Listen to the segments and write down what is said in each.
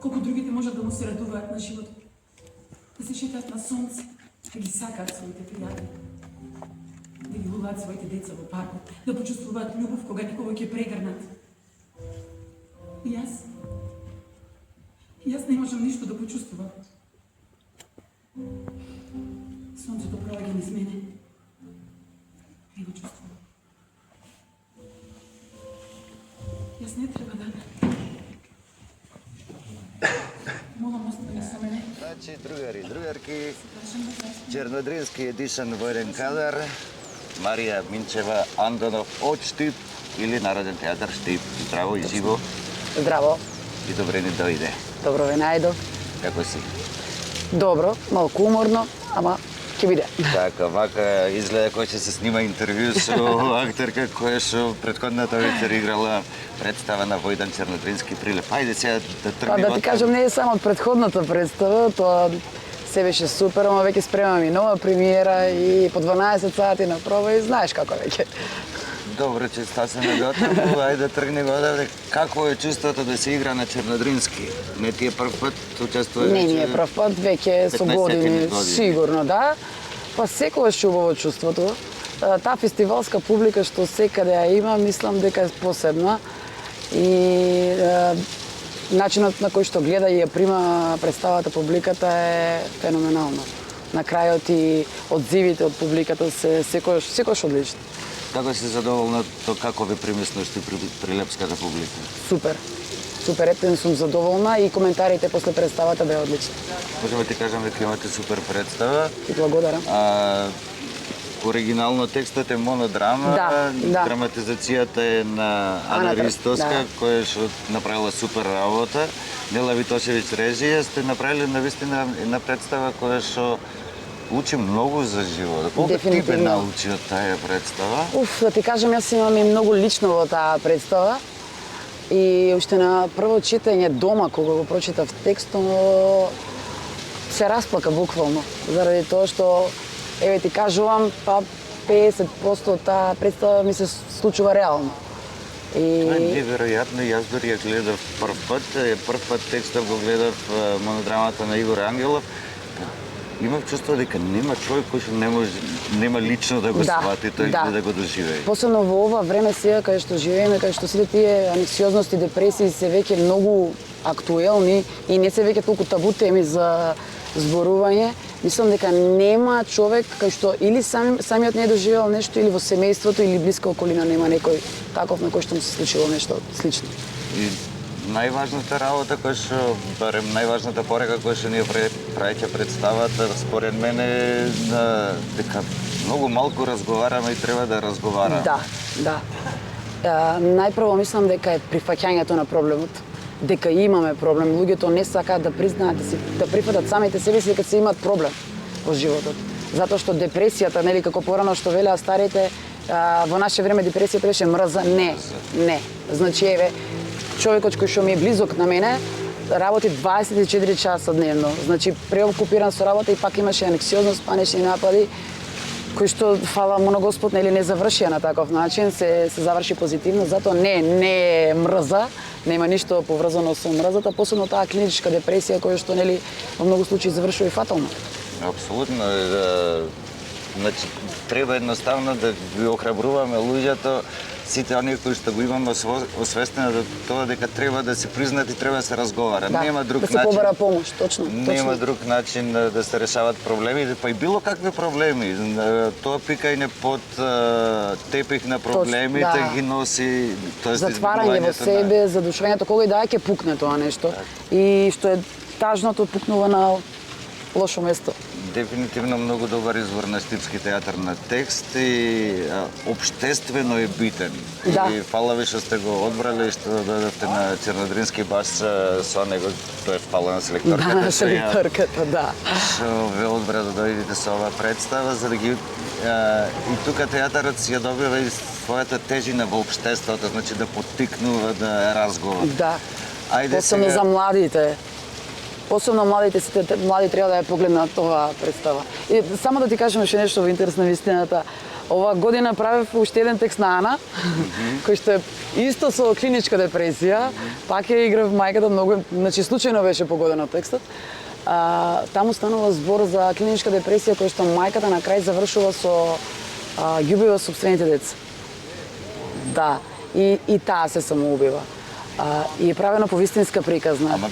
колку другите можат да му се радуваат на животот, да се шетаат на сонце, да ги сакаат своите пријатели, да ги гулаат своите деца во паркот, да почувствуваат љубов кога некој ќе прегрнат. И јас не можам ништо да почувствувам. Сонцето проаѓа низ мене. Не го чувствувам. Јас не треба да... Молам, остави со мене. Значи, другари, другарки, Чернодрински едишен војден кадар, Марија Минчева Андонов од Штип или Народен театар Штип. Здраво и живо. Здраво. И добре ни дојде. Добро ве најдов. Како си? Добро, малку уморно, ама ќе биде. Така, вака изгледа кој ќе се снима интервју со актерка која што предходната вечер играла представа на Војдан Чернодрински Прилеп. Ајде сега да тргнеме. Да ти кажам, не е само од предходната представа, тоа се беше супер, ама веќе спремам и нова премиера и по 12 сати на проба и знаеш како веќе. Добро, че стасаме дотаму, ајде да тргнеме одавде. Какво е чувството да се игра на Чернодрински? Не ти е прв пат учествуваш? Не е прв пат, веќе со години, сигурно, да. Па секогаш убаво чувството. Таа фестивалска публика што секаде ја има, мислам дека е посебна. И начинот на кој што гледа и ја прима представата публиката е феноменално. На крајот и одзивите од публиката се секогаш одлични. Како си задоволна то како ви примесношти прилепската публика? Супер. Супер, ептен сум задоволна и коментарите после представата беа одлични. Можеме ти кажам дека имате супер представа. Ти благодарам. Оригинално текстот е монодрама, да. Драматизацијата е на Ана Ристовска, која што направила супер работа. Нела Витошевиќ режија, сте направили навистина една представа која што учи многу за живот. Колку ти бе научи од таа представа? Да ти кажам, јас имам и многу лично во таа представа. И уште на прво читање дома, кога го прочитав текстот, се расплака буквално. Заради тоа што, еве ти кажувам, па 50% таа представа ми се случува реално. Неверојатно, јас дори ја гледав прв пат текстов го гледав монодрамата на Игор Ангелов. Имав чувство дека нема човек кој што нема лично да го свати тој да го доживее. Посебно во ова време сега кај што живееме, кај што сите тие анксиозности, депресии се веќе многу актуелни и не се веќе толку табу теми за зборување, мислам дека нема човек кај што или самиот не е доживеал нешто или во семејството или блиска околина нема некој таков на кој што му се случило нешто слично. И најважната работа која што, барем најважната порека која што ние праќа представата, според мене е дека многу малку разговараме и треба да разговараме. Да. Најпрво мислам дека е прифаќањето на проблемот. Дека имаме проблем, луѓето не сакаат да признаат, да прифатат самите себе си дека се имаат проблем во животот. Затоа што депресијата, нели како порано што велеа старите, во наше време депресијата беше мрза, не. Значи еве човекот кој што ми е близок на мене работи 24 часа дневно. Значи преокупиран со работа и пак имаше анксиозност, панични напади кои што фала му на Господ нели не завршија на таков начин, се заврши позитивно, затоа не е мрза, нема ништо поврзано со мрзата, посебно таа клиничка депресија која што нели во многу случаи завршува и фатално. Апсолутно. Значи треба едноставно да ги охрабруваме луѓето, сите оние кои што го имаме освестено до тоа дека треба да се признат и треба да се разговара. Нема друг начин. Да се побара помош, точно. Нема друг начин да се решават проблемите, па и било какви проблеми. Тоа пикање под тепих на проблемите ги носи, тоест затварање во себе, задушувањето кога и да ќе пукне тоа нешто. И што е тажното, пукнува на лошо место. Дефинитивно многу добар извор на штипски театар на текст и општествено е битен. И фала ви што сте го одбрали и што дојдовте на Чернодрински баш со него, тоа е фала на селекторката. На селекторката, да. Што ве одбра да дојдете со оваа представа, за да ги... И тука театарот си ја добива и својата тежина во општеството, значи да поттикнува да разговор. Да, посебно за младите. Посебно младите треба да ја погледнат оваа представа. И само да ти кажам уште нешто во интерес на вистината. Ова година правев уште еден текст на Ана, кој што е исто со клиничка депресија. Пак ја играв мајката многу, значи случајно беше погодено текстот. Таму станува збор за клиничка депресија која што мајката на крај завршува со ѓубива собствените деца. Да, и таа се самоубива. И е правено по вистинска приказна. Ама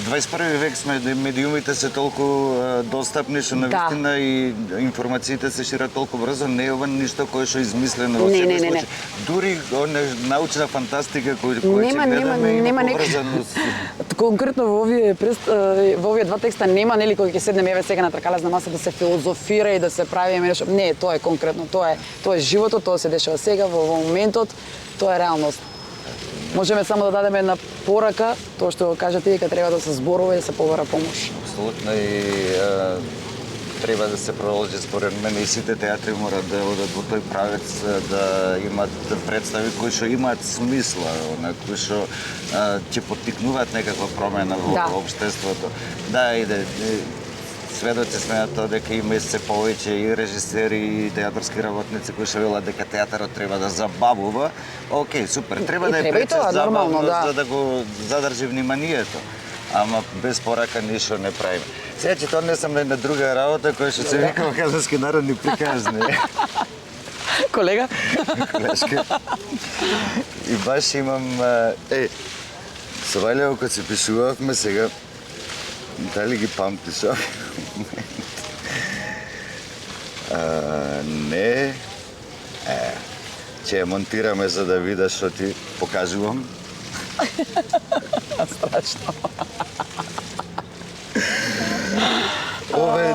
21 век сме, медиумите се толку достапни што навистина и информациите се шират толку брзо, не е ова ништо кое што е измислено во секој случај. Дури научна фантастика која ќе гледаме има поврзаност. Конкретно во овие два текста нема нели кога ќе седнеме еве сега на тркалезна маса да се филозофира и да се прави нешто. Не, тоа е конкретно, тоа е животот, тоа се дешава сега во моментот, тоа е реалност. Можеме само да дадеме една порака, тоа што кажа ти дека треба да се зборува и да се побара помош. Апсолутно и треба да се продолжи според мене и сите театри мора да одат во тој правец да имат представи кои што имаат смисла, кои што ќе поттикнуваат некаква промена во општеството. Да, иде сведоци сме на тоа дека има се повеќе и режисери и театарски работници кои што велат дека театарот треба да забавува. Океј, супер, треба да е прецес забавно за да го задржи вниманието. Ама без порака ништо не правиме. Сега ќе тоа не сам на една друга работа која што се вика македонски народни приказни. Колега? Колешка. И баш имам со Валево кога се пишувавме сега, дали ги памтиш овие моменти? Не. Ќе ја монтираме за да видиш што ти покажувам. Страшно. Ова е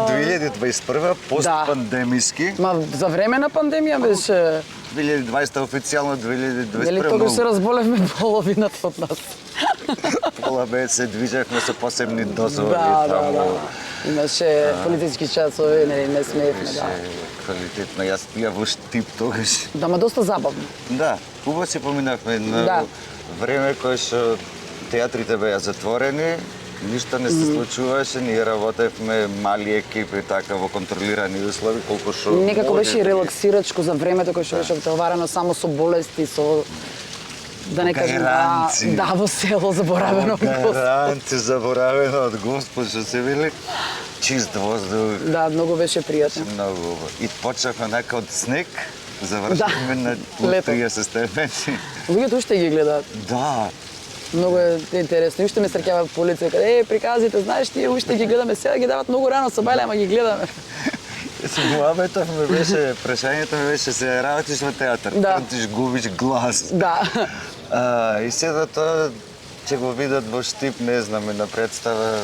2021, постпандемиски. Ма за време на пандемија беше 2020 официјално 2021. Дали тогаш се разболевме половината од нас. Пола месец се движевме со посебни дозови таму. Да. Имаше политички часови, не смеевме, да. Квалитетно, јас ја во штип тогаш. Да, ма доста забавно. Да, убаво си поминавме на време кое што театрите беа затворени, ништо не се случуваше, ние работевме мали екипи така во контролирани услови, колку што некако беше и релаксирачко за времето кое што беше обтоварено само со болести, со да не кажем да, во село заборавено од Господ. Ранци заборавено од Господ, што се вели. Чист воздух. Да, многу беше пријатно. Многу. И почнавме нека од снег, завршивме на 30 степени. Луѓето уште ги гледаат. Да. Многу е интересно. Уште ме среќава полиција каде приказите, знаеш ти, уште ги гледаме, сега ги дават многу рано со бајле, ама ги гледаме. Муабетов ми беше, прашањето ми беше се работиш во театар, трчиш, губиш глас. Да. И сега тоа ќе го видат во Штип, не знам, на представа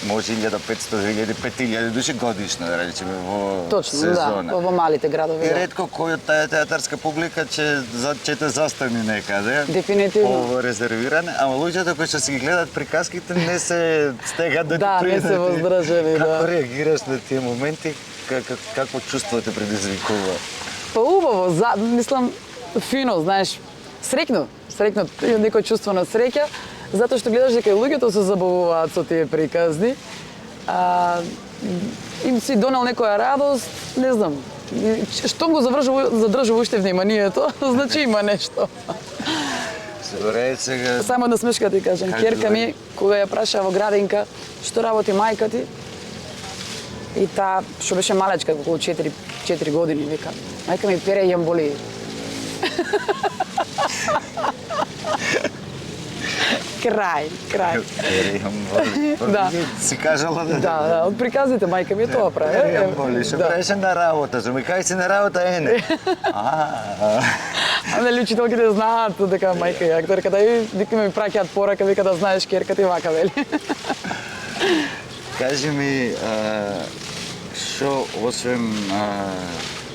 може 1500, 2000 души годишно, да речеме, во точно, сезона. Да, во малите градови. И ретко кој од таа театарска публика ќе те застани некаде. Дефинитивно. По резервиране, ама луѓето кои што си ги гледаат приказките не се стегаат да ти придат. Да, не се воздржани, да. Како реагираш на тие моменти? Какво чувство те предизвикува? Па убаво, мислам, фино, знаеш, среќно, некој чувство на среќа, затоа што гледаш дека луѓето се забавуваат со тие приказни. Им си донел некоја радост, не знам, што го задржува уште вниманието, значи има нешто. Добре, сега... Само една смешка ти кажам, ќерка ми, кога ја праша во градинка, што работи мајка ти, и таа, што беше малечка, околу 4 години, вика, мајка ми пере јамболи. Крај. Да. Си кажала да... Да, од приказите мајка ми тоа прави. Јамболи, што правеше на работа, замикај си на работа, ене. Нели учителките знаат дека мајка е акторка, да и вика ми праќаат порака, вика да знаеш ќерка ти вака вели. Кажи ми, што освен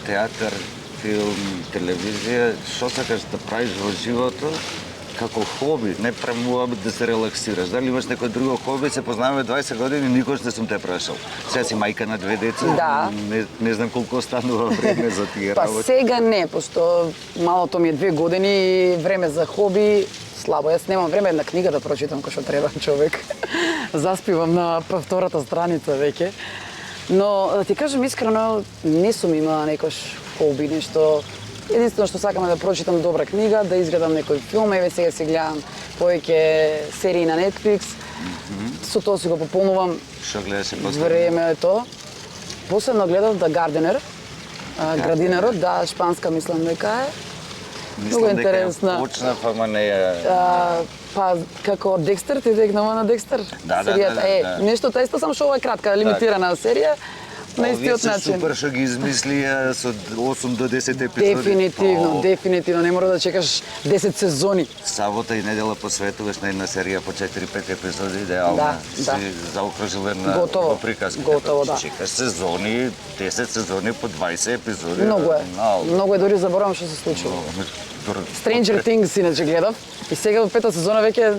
театар, филм, телевизија, што сакаш да правиш во животот како хоби, не премува да се релаксираш? Дали имаш некој друго хоби? Се познаваме 20 години, никош не сум те прашал. Сега си мајка на 2 деца, да. Не знам колку останува време за тие работи. Па сега не, пошто малото ми е 2 години и време за хоби слабо. Јас немам време една книга да прочитам кој што треба човек. Заспивам на втората страница веќе. Но да ти кажам искрено, не сум имала некош хоби, нешто. Единствено што сакам е да прочитам добра книга, да изгледам некој филм, еве сега си гледам повеќе серии на Netflix. Со тоа си го пополнувам Што гледаше после? времето. Последно гледав The Gardener, градинерот, да, шпанска мислам дека е. Многу Мислам дека ја интересна. почнав, ама не ја... Па како Декстер, ти текнува на Декстер? Да, Серијата да. Нешто тајсто, само што ова е кратка, лимитирана серија. На Овие истиот се начин. супер што ги измислија со 8 до 10 епизоди. Дефинитивно, дефинитивно, не мора да чекаш 10 сезони. Сабота и недела посветуваш на една серија по 4-5 епизоди, идеално. Да, Си да. заокружилен на Готово, во приказка. готово, да. Чекаш сезони, 10 сезони по 20 епизоди. Многу е. Мало. Многу е, дури заборавам што се случува. Stranger Things иначе гледав и сега во пета сезона веќе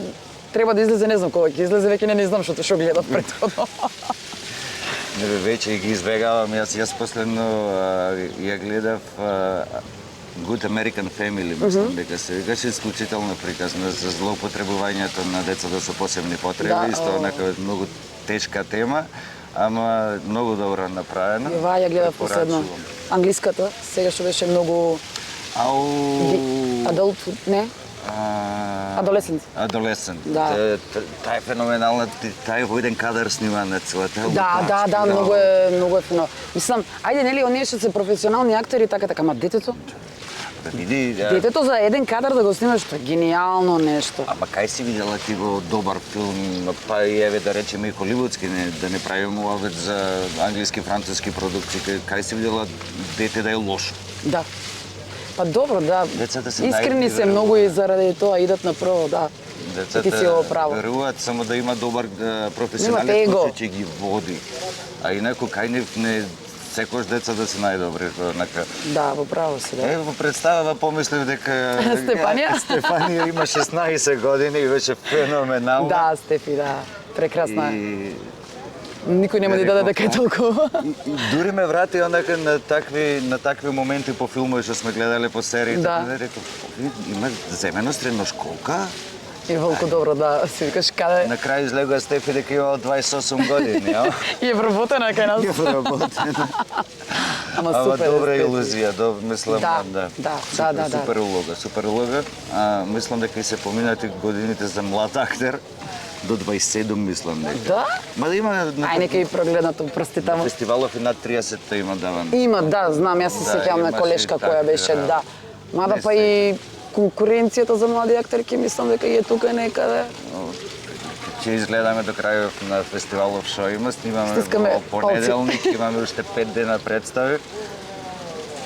треба да излезе, не знам кога ќе излезе, веќе не знам што гледав претходно. Не бе, веќе ги избегавам. Јас последно ја гледав Good American Family, мислам дека се викаше, исклучително приказна за злоупотребувањето на децата со посебни потреби, Да, исто онака многу тешка тема, ама многу добро направена. Ова ја гледав последно. Препорачувам. Англиската, сега што беше многу Ау... адолт, не? Adolescent. Adolescent. Да. Тај е феноменална, тај во еден кадар снима на целата Да, многу е фино. Мислам, ајде нели оние што се професионални актери така, ама детето? Да види, Детето за еден кадар да го снимаш, тоа е гениално нешто. ама кај си видела ти го добар филм, па и еве да речеме и холивудски, да не правиме ова за англиски, француски продукции, кај си видела дете да е лошо? Да. Па добро, да. Децата се Искрени се наивни, многу и заради тоа идат направо, да. Ти си го право. веруваат само да има добар Немате професионален его. кој ќе ги води. А инаку кај не секојаш деца да се најдобри, онака. Да, во право си, да. Во представава помислив дека Стефанија? Стефанија има 16 години и беше феноменална. Да, Стефи, да. Прекрасна е. И Никој нема да даде дека е толкова. дури ме врати онака на такви моменти по филмови што сме гледале по сериите. Да. Реков, има земено средношколка. И волку добро, да, си викаш каде На крај излегува Стефи дека има 28 години, ја? и е вработена кај нас. Ја вработена. Ама Ама супер. добра Стефи. илузија, мислам, Да. Супер улога. Мислам дека и се поминати годините за млад актер до 27, мислам дека. Да? Ма да има Ај, нека и прогледнато прсти на таму. фестивалов и над 30-та има даван. Има, да, знам, јас се Да, сеќавам на имаше колешка такви, која беше, да. да. Мада Не па и конкуренцијата за млади актерки, мислам дека и е тука некаде. Ќе изгледаме до крајот на фестивалов шо има, снимаме Стискаме во понеделник, имаме уште 5 дена представи.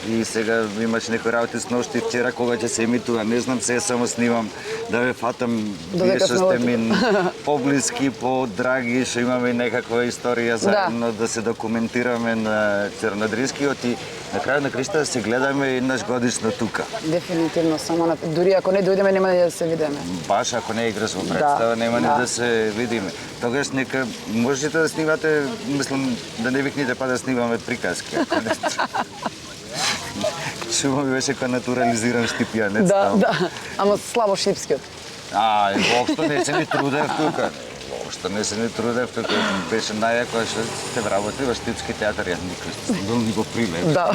И сега имаш некои работи с ношти вчера кога ќе се емитува, не знам, сега само снимам да ве фатам вие Додека што сме сте отиде. ми поблиски, подраги, што имаме и некаква историја заедно да се документираме на Чернодрискиот и на крајот на кришта да се гледаме еднаш годишно тука. Дефинитивно, само дури ако не дојдеме нема да се видиме. Баш ако не играш во представа, нема ни да. да се видиме. Тогаш нека можете да снимате, мислам да не викнете па да снимаме приказки. Ако не... Шума ми беше кој натурализиран штипјанец. Да, таму. да. Ама слабо шипскиот. Воопшто не се ни трудев тука. Воопшто не се ни трудев тука. Беше најако што сте вработи во Штипски театар, ја никој бил ни го пример. Да.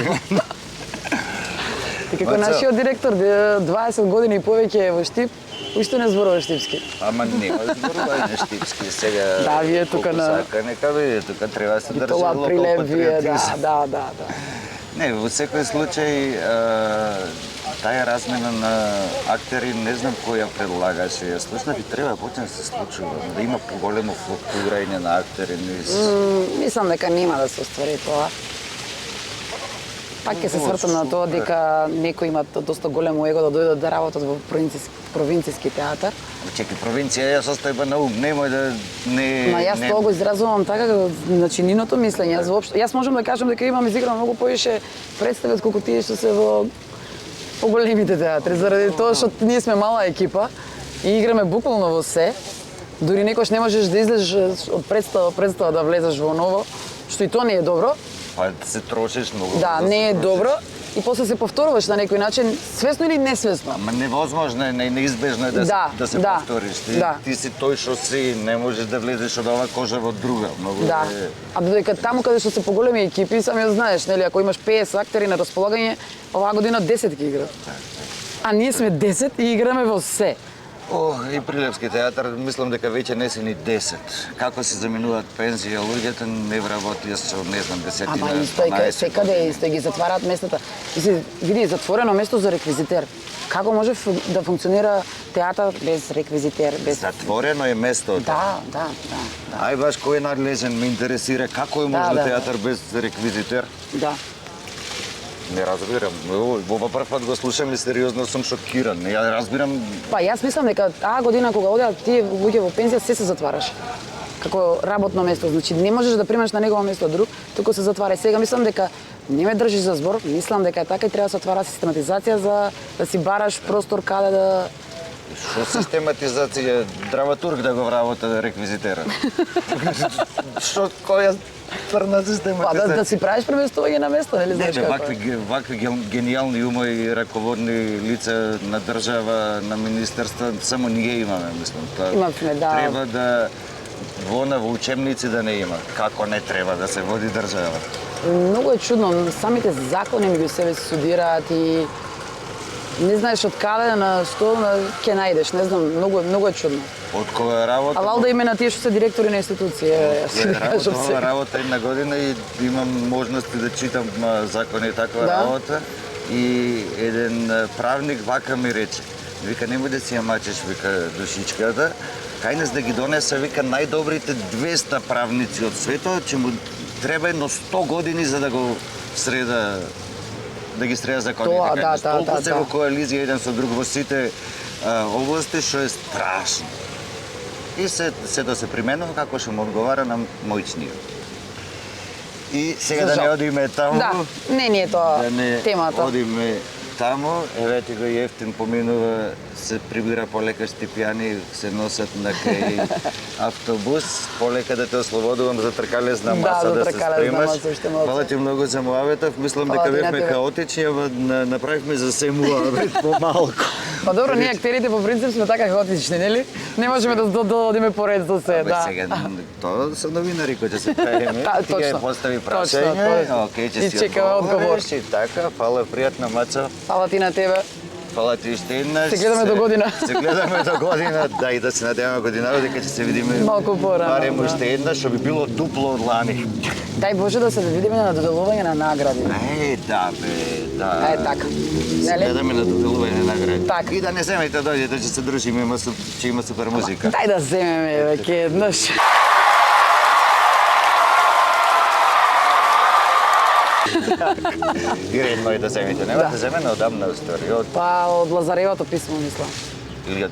И како Ма, нашиот директор, 20 години и повеќе е во Штип, уште не зборува штипски. Ама нема зборување штипски сега. Да, вие тука колку на- сака, нека види, тука треба да се И држи тоа локал прилеп вие, патриотизам. да. Не, во секој случај таа размена на актери не знам кој ја предлагаше. Ја слушнав и треба да почне да се случува, да има поголемо флуктуирање на актери низ. Мислам дека нема да се оствари тоа. Пак ќе се свртам на тоа дека некои имат доста големо его да дојдат да работат во провинцијски театар. Чеки провинција ја состојба на ум, немој да не Ма јас тоа го изразувам така како значи ниното мислење. Јас можам да кажам дека имам изиграно многу повише представи отколку тие што се во поголемите театри, заради тоа што ние сме мала екипа и играме буквално во се. Дури некош не можеш да излезеш од представа да влезеш во ново, што и тоа не е добро. Па се трошиш многу. Да, за не е се добро. и после се повторуваш на некој начин, свесно или несвесно. Ама невозможно е, неизбежно е да се да, повториш. да. Ти си тој што си, не можеш да влезеш од ова кожа во друга. Многу Да. е... А додека таму каде што се поголеми екипи, сам ја знаеш, нели, ако имаш 50 актери на располагање, оваа година 10 ги играат. А ние сме 10 и играме во се. И Прилепски театар, мислам дека веќе не се ни 10. Како се заминуваат пензија луѓето, не вработија со, не знам, десетина, Ама исто и секаде, исто ги затвараат местата. И се види затворено место за реквизитер. Како може да функционира театар без реквизитер, без... Затворено е место. Да. Ај баш кој е надлежен, ме интересира како е можно театар без реквизитер. Да. Не разбирам. Ова прв пат го слушам и сериозно сум шокиран. Ја разбирам. Па јас мислам дека таа година кога одеа тие луѓе во пензија се затвараше. Како работно место, значи не можеш да примаш на негово место друг, туку се затвара. И сега мислам дека не ме држиш за збор, мислам дека е така и треба да се отвара систематизација за да си бараш простор каде да... Што систематизација? Драматург да го вработа реквизитера. Што која тврна систематизација? Па да си правиш преместување на место, нели знаеш Не, како е? вакви гениални умови, раководни лица на држава, на министерства, само ние имаме, мислам. Имавме, да. Треба да во учебници да не има. Како не треба да се води држава. Многу е чудно, самите закони меѓу себе се студираат и не знаеш од каде на што ќе најдеш, не знам, многу е чудно. Од кога работа? А валда име на тие што се директори на институции, јас си кажам се. Работа една година и имам можности да читам закони и таква Да. работа. И еден правник вака ми рече, вика, немој да си ја мачеш, вика, душичката, кај нас да ги донеса, вика, најдобрите 200 правници од светот, че му треба едно 100 години за да го среда, да ги среда законите. Тоа, кај нас. да. Толку се во коалиција еден со друг во сите области, што е страшно. И се да се применува како што му одговара на мојчниот. И сега да не одиме таму. Да, не е тоа Да не темата. одиме таму, евете го Ефтин поминува, се прибира полека Стипјани, се носат на кај автобус, полека да те ослободувам за тркалезна маса за да се тркалезна спремаш. маса, уште малку. Фала ти многу за муаветов, мислам Фала дека ти на бевме тебе. хаотични, ама направивме за се муавет помалку. Па добро, ние актерите по принцип сме така хаотични, нели? Не можеме да одиме поред со се, да. Сега, тоа се новинари кои ќе се правиме. Да, Ти ќе точно. постави Точно, прашање, точно. окей, ќе И си чекаме одговор. И така, фала, пријатна мачо. Фала ти на тебе. Фала ти уште еднаш. Се гледаме до година. Се гледаме до година, да, и да се надеваме година, дека ќе се видиме Малку порано, барем да. уште еднаш, што би било дупло од лани. Дај Боже да се видиме на доделување на награди. Да, бе, да. Е, така. Се Нели? гледаме на доделување на награди. Така. И да не земете, дојдете, ќе се дружиме, ќе има супер музика. Дај да земеме веќе еднаш. И редно е да земете. Нема да земе одамна историја. Од Па од Лазаревото писмо, мислам. или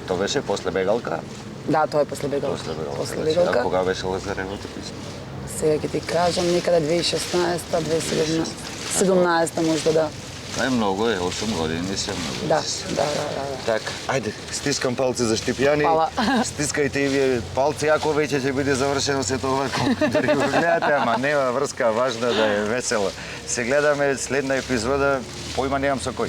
тоа беше после бегалка? Да, тоа е после бегалка. После А бегалка. кога беше Лазаревото писмо? Сега ќе ти кажам некаде 2016-та, 2017-та, 17-та можда да. Тоа е многу, 8 години се многу. Да. Така, ајде, стискам палци за Штипјани. Фала. Стискајте и вие палци, ако веќе ќе биде завршено сето ова дали го гледате, ама нема врска, важно да е весело. Се гледаме следна епизода, појма немам со кој.